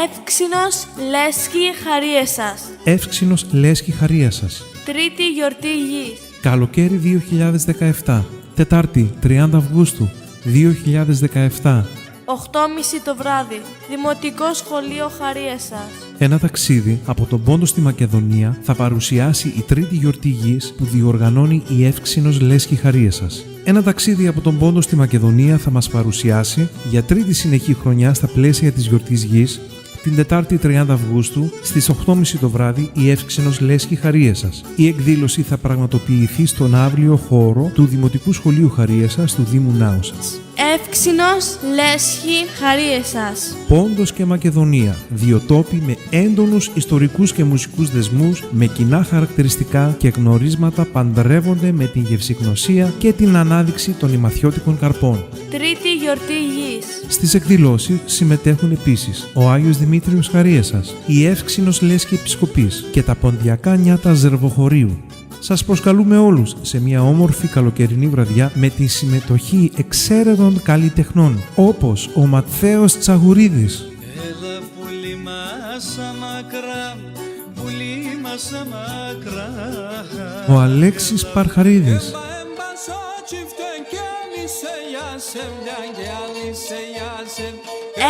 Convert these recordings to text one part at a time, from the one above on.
Εύξηνος Λέσχη Χαρίεσας. Εύξηνος Λέσχη Χαρίεσας. Τρίτη γιορτή γης. Καλοκαίρι 2017. Τετάρτη 30 Αυγούστου 2017. 8.30 το βράδυ. Δημοτικό Σχολείο Χαρίεσας. Ένα ταξίδι από τον Πόντο στη Μακεδονία θα παρουσιάσει η τρίτη γιορτή γης που διοργανώνει η Εύξηνος Λέσχη Χαρίεσας. Ένα ταξίδι από τον Πόντο στη Μακεδονία θα μας παρουσιάσει για τρίτη συνεχή χρονιά στα πλαίσια της γιορτής γης την Τετάρτη 30 Αυγούστου στις 8.30 το βράδυ η Εύξηνος Λέσχη Χαρίεσας. Η εκδήλωση θα πραγματοποιηθεί στον αύριο χώρο του Δημοτικού Σχολείου Χαρίεσας του Δήμου Νάουσας. Εύξηνος Λέσχη Χαρίεσας. Πόντος και Μακεδονία, δύο τόποι με έντονους ιστορικούς και μουσικούς δεσμούς, με κοινά χαρακτηριστικά και γνωρίσματα παντρεύονται με την γευσηγνωσία και την ανάδειξη των ημαθιώτικων καρπών. Τρίτη γιορτή γης. Στις εκδηλώσεις συμμετέχουν επίσης ο Άγιος Δημήτριος Χαρίεσας, η Εύξηνος Λέσχη Επισκοπής και τα Ποντιακά Νιάτα Ζερβοχωρίου. Σας προσκαλούμε όλους σε μια όμορφη καλοκαιρινή βραδιά με τη συμμετοχή εξαίρετων καλλιτεχνών, όπως ο Ματθαίος Τσαγουρίδης, έλα πουλί μας μακρά, πουλί μας μακρά, ο Αλέξης Παρχαρίδης,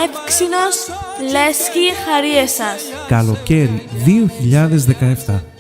Εύξηνος Λέσχη Χαρίεσας. καλοκαίρι 2017.